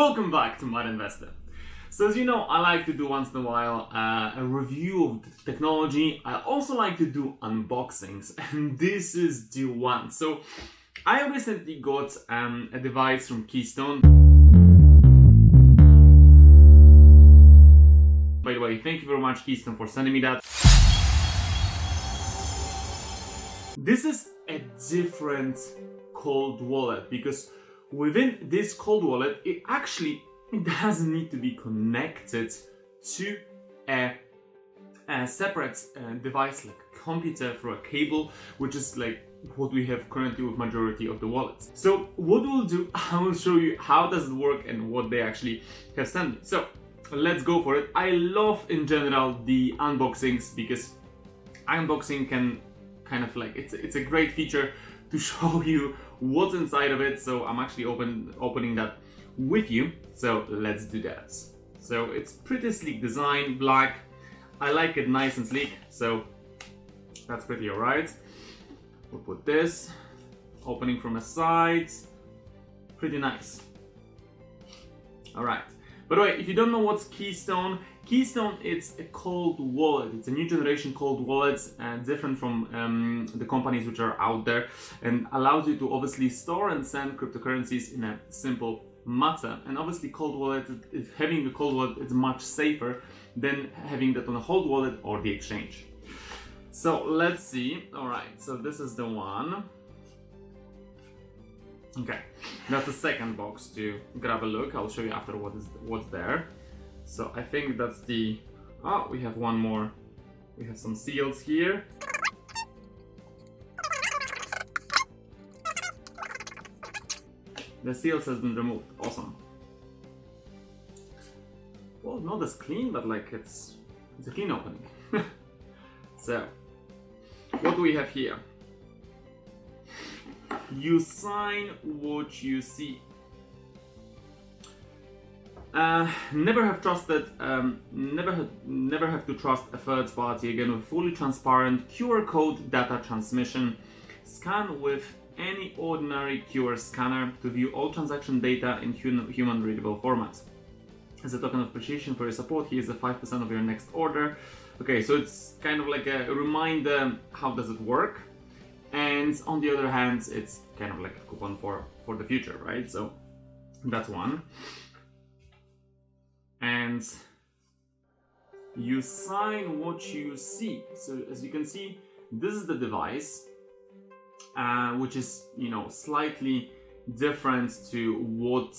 Welcome back to Mad Investor. So as you know, I like to do once in a while a review of the technology. I also like to do unboxings, and this is the one. So I recently got a device from Keystone. By the way, thank you very much, Keystone, for sending me that. This is a different cold wallet because within this cold wallet, it doesn't need to be connected to a separate device like a computer through a cable, which is like what we have currently with majority of the wallets. So what we'll do, I will show you how does it work and what they actually have sent me. So let's go for it. I love in general the unboxings because unboxing can kind of like, it's a great feature to show you what's inside of it. So I'm actually opening that with you. So let's do that. So it's pretty sleek design, black. I like it nice and sleek. So that's pretty alright. We'll put this, opening from the sides, pretty nice. Alright. By the way, if you don't know what's Keystone, it's a cold wallet. It's a new generation cold wallet, different from the companies which are out there, and allows you to obviously store and send cryptocurrencies in a simple matter. And obviously, cold wallet, having a cold wallet is much safer than having that on a hot wallet or the exchange. So let's see. All right, so this is the one. Okay, that's the second box to grab a look. I'll show you after what's there. So I think that's the, we have one more. We have some seals here. The seals has been removed, awesome. Well, not as clean, but like it's a clean opening. So, what do we have here? You sign what you see. Never have to trust a third party. Again, with fully transparent QR code data transmission. Scan with any ordinary QR scanner to view all transaction data in human readable format. As a token of appreciation for your support, here's a 5% of your next order. Okay, so it's kind of like a reminder, how does it work? And on the other hand, it's kind of like a coupon for the future, right? So that's one. And you sign what you see. So as you can see, this is the device, which is, slightly different to what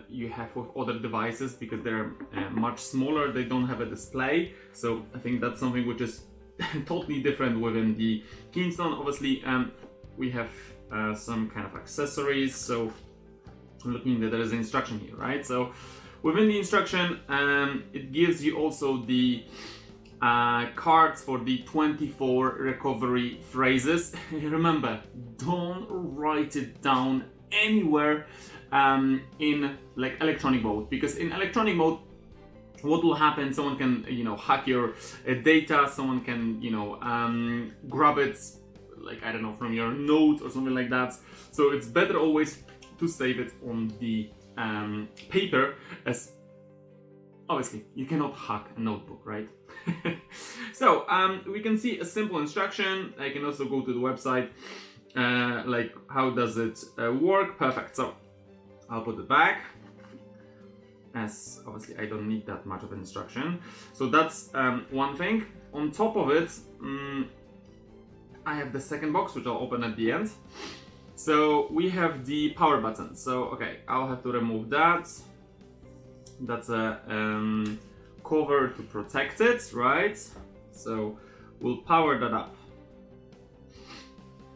you have with other devices because they're much smaller. They don't have a display. So I think that's something which is totally different within the Keystone. Obviously, we have some kind of accessories. So I'm looking that there is an instruction here, right? So within the instruction, it gives you also the cards for the 24 recovery phrases. Remember, don't write it down anywhere in like electronic mode, because in electronic mode, what will happen? Someone can, hack your data. Someone can, grab it, like I don't know, from your notes or something like that. So it's better always to save it on the paper, as obviously you cannot hack a notebook, right? So we can see a simple instruction. I can also go to the website, like how does it work. Perfect. So I'll put it back, as obviously I don't need that much of an instruction. So that's one thing. On top of it, I have the second box, which I'll open at the end. So we have the power button. So okay, I'll have to remove that. That's a cover to protect it, right? So we'll power that up.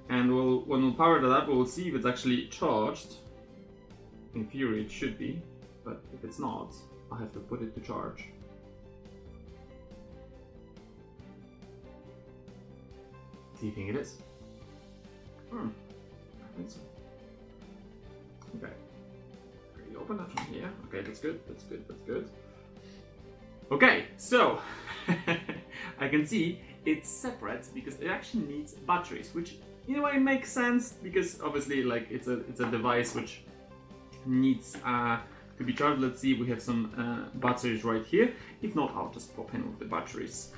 And when we'll power that up, we'll see if it's actually charged. In theory, it should be, but if it's not, I'll have to put it to charge. Do you think it is? I think so. Okay. You open that from here. Okay, that's good. That's good. That's good. Okay, so I can see it's separate because it actually needs batteries, which in a way makes sense because obviously, like, it's a device which needs to be charged. Let's see if we have some batteries right here. If not, I'll just pop in with the batteries.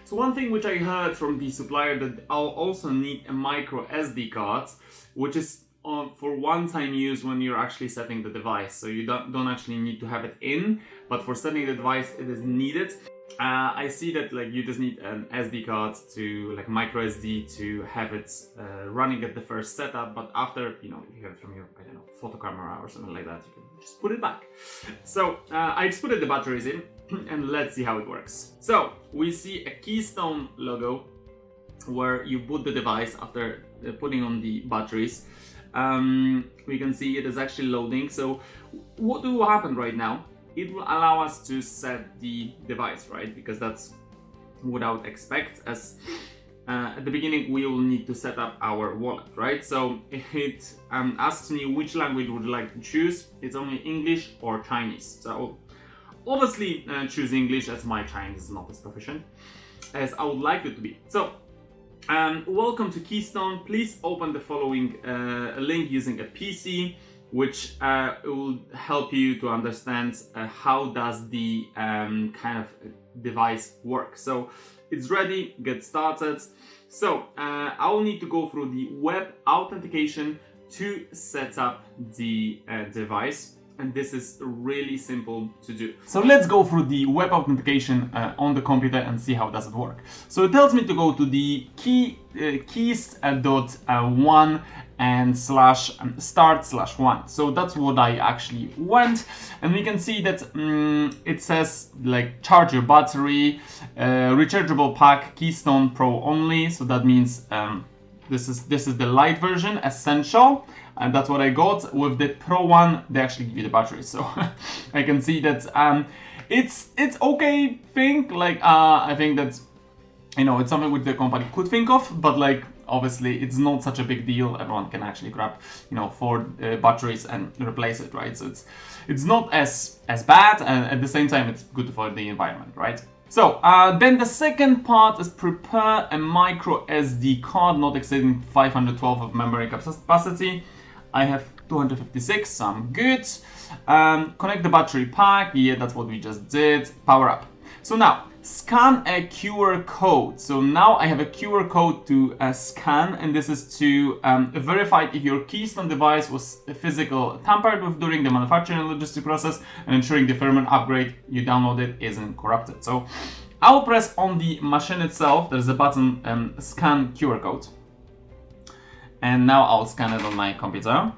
So one thing which I heard from the supplier that I'll also need a micro SD card, which is for one-time use when you're actually setting the device. So you don't actually need to have it in, but for setting the device it is needed. I see that like you just need an SD card to like micro SD to have it running at the first setup, but after, you know, you have it from your, I don't know, photo camera or something like that, you can just put it back. So I just put the batteries in and let's see how it works. So we see a Keystone logo where you boot the device after putting on the batteries. We can see it is actually loading. So what will happen right now? It will allow us to set the device, right? Because that's what I would expect, as at the beginning we will need to set up our wallet, right? So it asks me which language would you like to choose. It's only English or Chinese. So obviously choose English, as my Chinese is not as proficient as I would like it to be. So welcome to Keystone. Please open the following link using a PC, which will help you to understand how does the kind of device work. So it's ready, get started. So I will need to go through the web authentication to set up the device. And this is really simple to do. So let's go through the web authentication on the computer and see how does it work. So it tells me to go to the keys.1 and /start/1. So that's what I actually went, and we can see that it says like charge your battery, rechargeable pack, Keystone Pro only. So that means this is the light version, essential, and that's what I got. With the Pro one, they actually give you the battery, so I can see that it's okay thing. Like I think that, you know, it's something which the company could think of, but like obviously it's not such a big deal. Everyone can actually grab, you know, 4 batteries and replace it, right? So it's not as bad, and at the same time it's good for the environment, right? So then the second part is prepare a micro SD card not exceeding 512 of memory capacity. I have 256, so I'm good. Connect the battery pack. Yeah, that's what we just did. Power up. So now scan a QR code. So now I have a QR code to scan, and this is to verify if your Keystone device was physically tampered with during the manufacturing and logistic process, and ensuring the firmware upgrade you downloaded isn't corrupted. So I will press on the machine itself. There's a button, scan QR code, and now I'll scan it on my computer.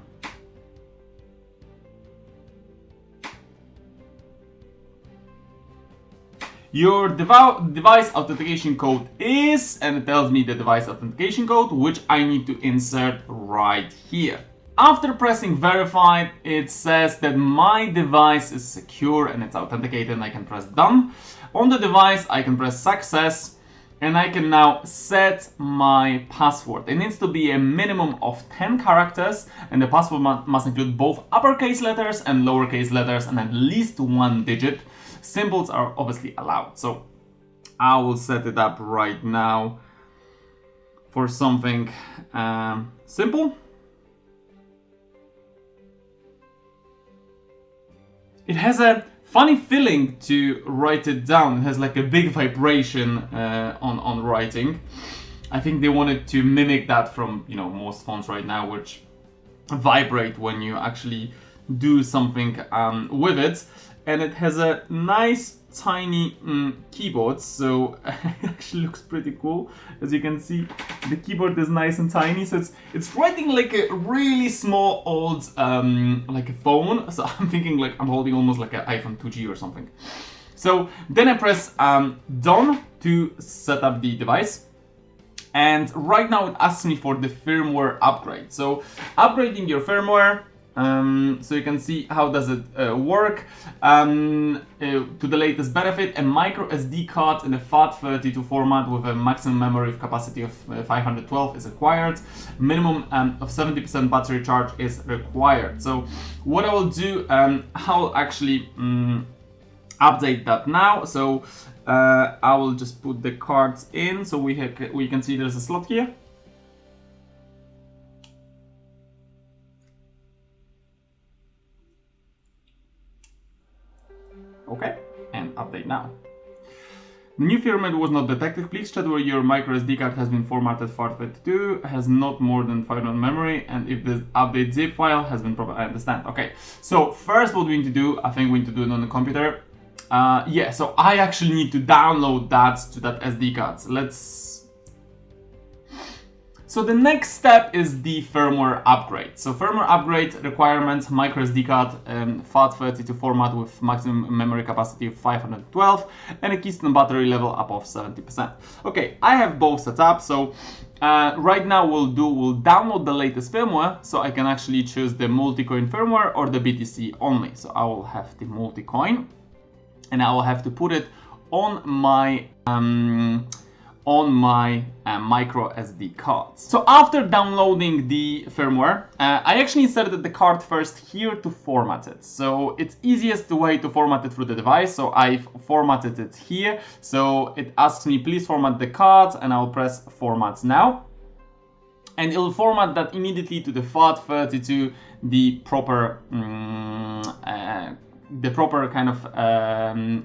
Your device authentication code is, and it tells me the device authentication code, which I need to insert right here. After pressing verified, it says that my device is secure and it's authenticated, and I can press done. On the device, I can press success, and I can now set my password. It needs to be a minimum of 10 characters, and the password must include both uppercase letters and lowercase letters, and at least 1 digit. Symbols are obviously allowed. So I will set it up right now for something simple. It has a funny feeling to write it down. It has like a big vibration on writing. I think they wanted to mimic that from, you know, most fonts right now, which vibrate when you actually do something with it. And it has a nice tiny keyboard, so it actually looks pretty cool. As you can see, the keyboard is nice and tiny, so it's writing like a really small old like a phone. So I'm thinking like I'm holding almost like an iPhone 2G or something. So then I press done to set up the device. And right now it asks me for the firmware upgrade. So upgrading your firmware. So you can see how does it work. To the latest benefit, a micro SD card in a FAT32 format with a maximum memory capacity of 512 is required. Minimum of 70% battery charge is required. So what I will do, I'll actually update that now. So I will just put the cards in, so we can see there's a slot here. The new firmware was not detected. Please check where your micro SD card has been formatted FAT32, has not more than 500 memory, and if the update zip file has been proper. I understand. Okay, so first what we need to do, I think we need to do it on the computer. Yeah, so I actually need to download that to that SD card. So the next step is the firmware upgrade. So firmware upgrade requirements, micro SD card, FAT32 format with maximum memory capacity of 512 and a Keystone battery level above 70%. Okay, I have both set up. So right now we'll download the latest firmware, so I can actually choose the multi-coin firmware or the BTC only. So I will have the multi-coin and I will have to put it on my micro SD card. So after downloading the firmware, I actually inserted the card first here to format it. So it's easiest way to format it through the device. So I've formatted it here. So it asks me, please format the card, and I'll press format now. And it'll format that immediately to the FAT32, the proper kind of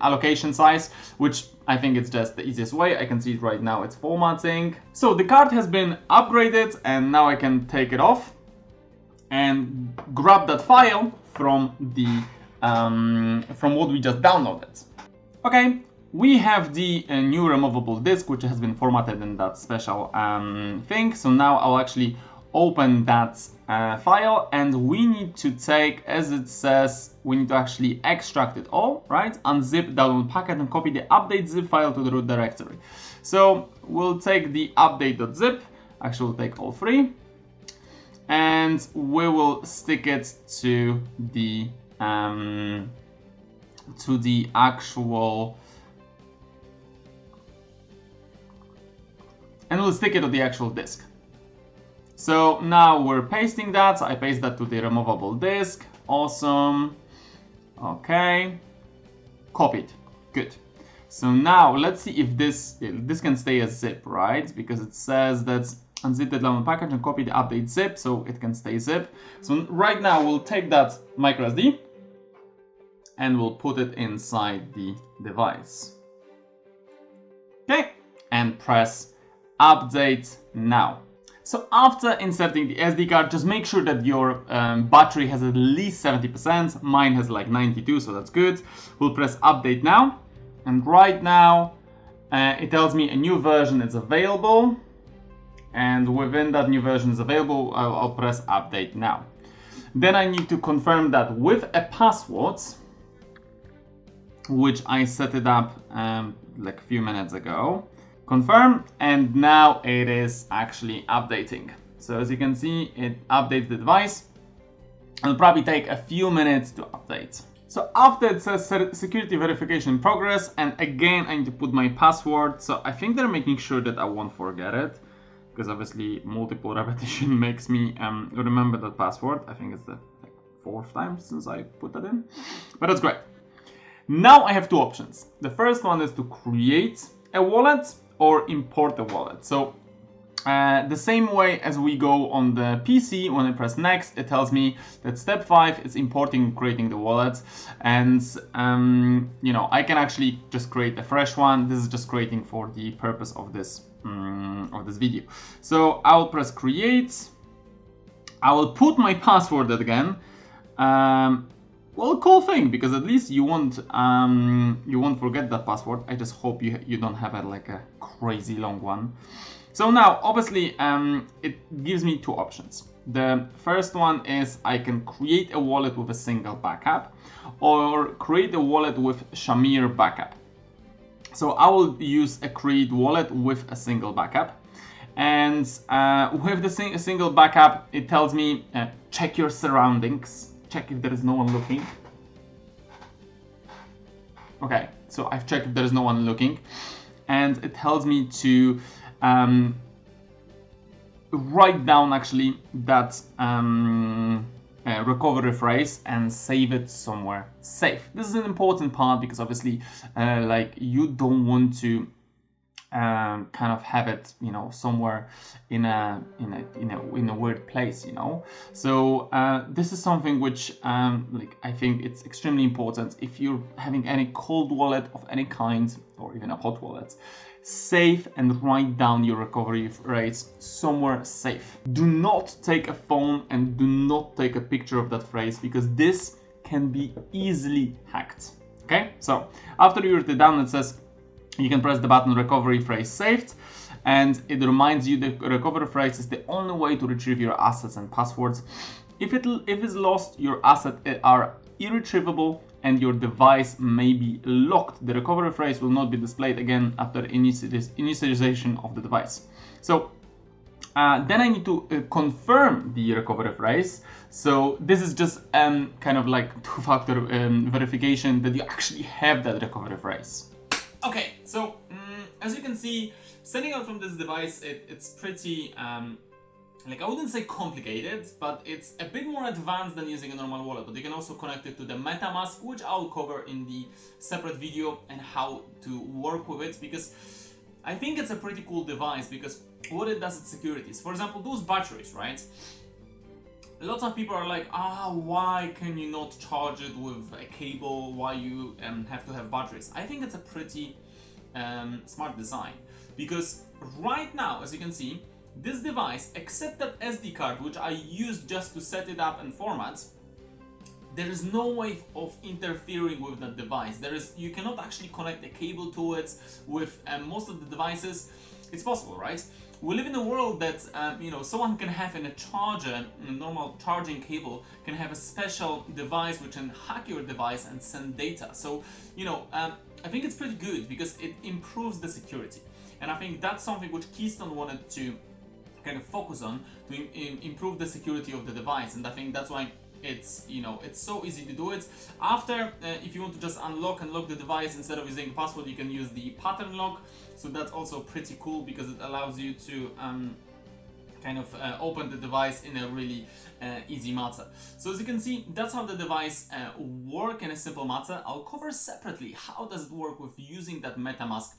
allocation size, which I think it's just the easiest way. I can see it right now, it's formatting. So the card has been upgraded, and now I can take it off and grab that file from the from what we just downloaded. Okay, we have the new removable disk, which has been formatted in that special thing. So now I'll actually open that file, and we need to take, as it says, we need to actually extract it all, right? Unzip, download packet, and copy the update zip file to the root directory. So we'll take the update.zip, actually we'll take all three, and we will stick it to the actual, and we'll stick it to the actual disk. So now we're pasting that. So I paste that to the removable disk. Awesome. Okay. Copied. Good. So now let's see if this can stay as zip, right? Because it says that unzip the download package and copy the update zip, so it can stay zip. So right now we'll take that micro SD and we'll put it inside the device. Okay. And press update now. So after inserting the SD card, just make sure that your battery has at least 70%. Mine has like 92, so that's good. We'll press update now. And right now, it tells me a new version is available. And within that new version is available, I'll press update now. Then I need to confirm that with a password, which I set it up like a few minutes ago. Confirm, and now it is actually updating. So as you can see, it updates the device. It'll probably take a few minutes to update. So after it says security verification in progress, and again I need to put my password. So I think they're making sure that I won't forget it, because obviously multiple repetition makes me remember that password. I think it's the fourth time since I put that in, but that's great. Now I have two options. The first one is to create a wallet or import the wallet. So the same way as we go on the PC, when I press next, it tells me that step 5 is importing and creating the wallet. And you know, I can actually just create a fresh one. This is just creating for the purpose of this video. So I will press create. I will put my password again. Well, cool thing, because at least you won't forget that password. I just hope you don't have like a crazy long one. So now, obviously, it gives me two options. The first one is I can create a wallet with a single backup, or create a wallet with Shamir backup. So I will use a create wallet with a single backup. And with the single backup, it tells me check your surroundings. Check if there is no one looking. Okay, so I've checked if there is no one looking, and it tells me to write down actually that recovery phrase and save it somewhere safe. This is an important part because obviously like you don't want to kind of have it, you know, somewhere in a weird place, you know. So this is something which like I think it's extremely important if you're having any cold wallet of any kind or even a hot wallet. Save and write down your recovery rates somewhere safe. Do not take a phone and do not take a picture of that phrase, because this can be easily hacked. Okay, so after you write it down, it says you can press the button recovery phrase saved, and it reminds you the recovery phrase is the only way to retrieve your assets and passwords. If it's lost, your assets are irretrievable and your device may be locked. The recovery phrase will not be displayed again after initialization of the device. So then I need to confirm the recovery phrase. So this is just kind of like two-factor verification that you actually have that recovery phrase. Okay, so as you can see, setting up from this device, it's pretty, like I wouldn't say complicated, but it's a bit more advanced than using a normal wallet. But you can also connect it to the MetaMask, which I'll cover in the separate video, and how to work with it, because I think it's a pretty cool device, because what it does is securities. For example, those batteries, right? Lots of people are like, why can you not charge it with a cable? Why you have to have batteries? I think it's a pretty smart design, because right now, as you can see, this device, except that SD card, which I used just to set it up and format, there is no way of interfering with that device. You cannot actually connect a cable to it. With most of the devices, it's possible, right? We live in a world that you know, someone can have in a charger, a normal charging cable, can have a special device which can hack your device and send data. So you know, I think it's pretty good because it improves the security, and I think that's something which Keystone wanted to kind of focus on, to improve the security of the device. And I think that's why it's, you know, it's so easy to do it. After, if you want to just unlock and lock the device instead of using a password, you can use the pattern lock. So that's also pretty cool, because it allows you to kind of open the device in a really easy matter. So as you can see, that's how the device work in a simple matter. I'll cover separately how does it work with using that MetaMask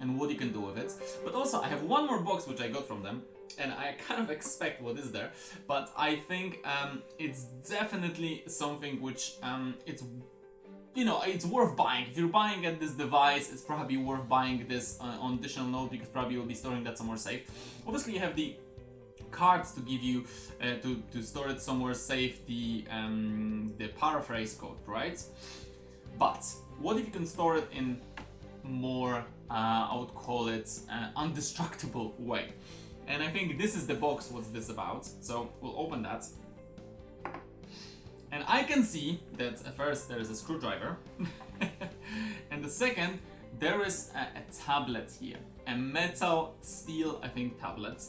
and what you can do with it. But also I have one more box which I got from them, and I kind of expect what is there, but I think it's definitely something which it's, you know, it's worth buying. If you're buying at this device, it's probably worth buying this on additional node, because probably you'll be storing that somewhere safe. Obviously you have the cards to give you to store it somewhere safe, the paraphrase code, right? But what if you can store it in more I would call it undestructible way? And I think this is the box what's this about. So we'll open that, and I can see that at first there is a screwdriver and the second there is a tablet here, a metal steel, I think, tablet.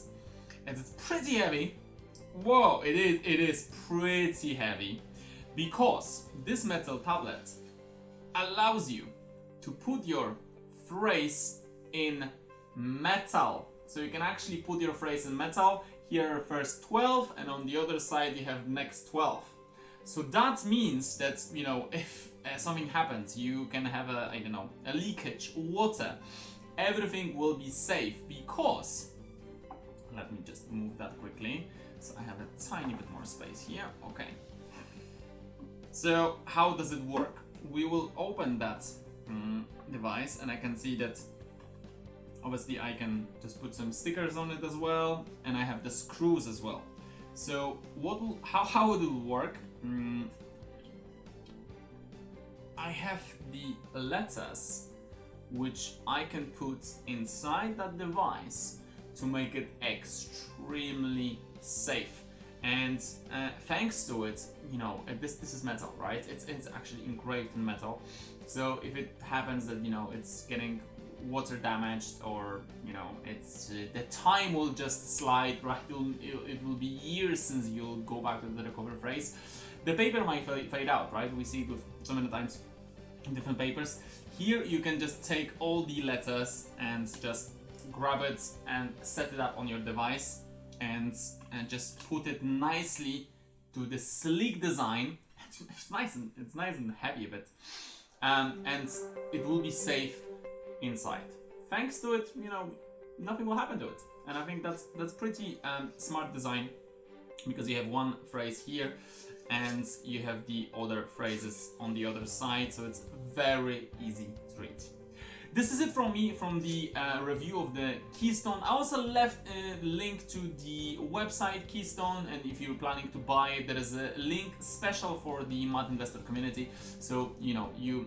And it's pretty heavy. Whoa, it is pretty heavy, because this metal tablet allows you to put your phrase in metal. So you can actually put your phrase in metal. Here are first 12, and on the other side you have next 12. So that means that, you know, if something happens, you can have a, I don't know, a leakage, water, everything will be safe, because, let me just move that quickly, so I have a tiny bit more space here. Okay. So how does it work? We will open that device, and I can see that obviously I can just put some stickers on it as well, and I have the screws as well. So how it will work? I have the letters which I can put inside that device to make it extremely safe. And thanks to it, you know, this is metal, right? It's actually engraved in metal. So if it happens that, you know, it's getting water damaged, or, you know, it's the time will just slide, right? It will be years since you'll go back to the recovery phrase. The paper might fade out, right? We see it with so many times in different papers. Here you can just take all the letters and just grab it and set it up on your device, and just put it nicely to the sleek design. It's nice and heavy a bit, and it will be safe inside. Thanks to it, you know, nothing will happen to it. And I think that's pretty smart design, because you have one phrase here and you have the other phrases on the other side, so it's very easy to read. This is it from me, from the review of the Keystone. I also left a link to the website Keystone, and if you're planning to buy it, there is a link special for the Mud Investor community, so you know, you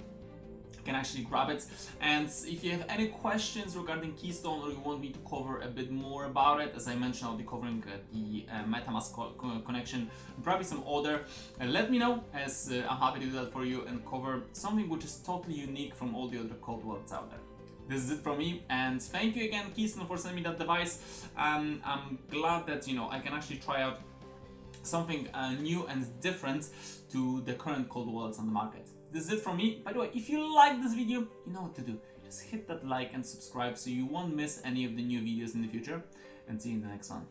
can actually grab it. And if you have any questions regarding Keystone, or you want me to cover a bit more about it, as I mentioned, I'll be covering the MetaMask connection, probably some other, let me know, as I'm happy to do that for you and cover something which is totally unique from all the other cold wallets out there. This is it from me, and thank you again, Keystone, for sending me that device. I'm glad that, you know, I can actually try out something new and different to the current cold wallets on the market. This is it from me. By the way, if you like this video, you know what to do. Just hit that like and subscribe so you won't miss any of the new videos in the future. And see you in the next one.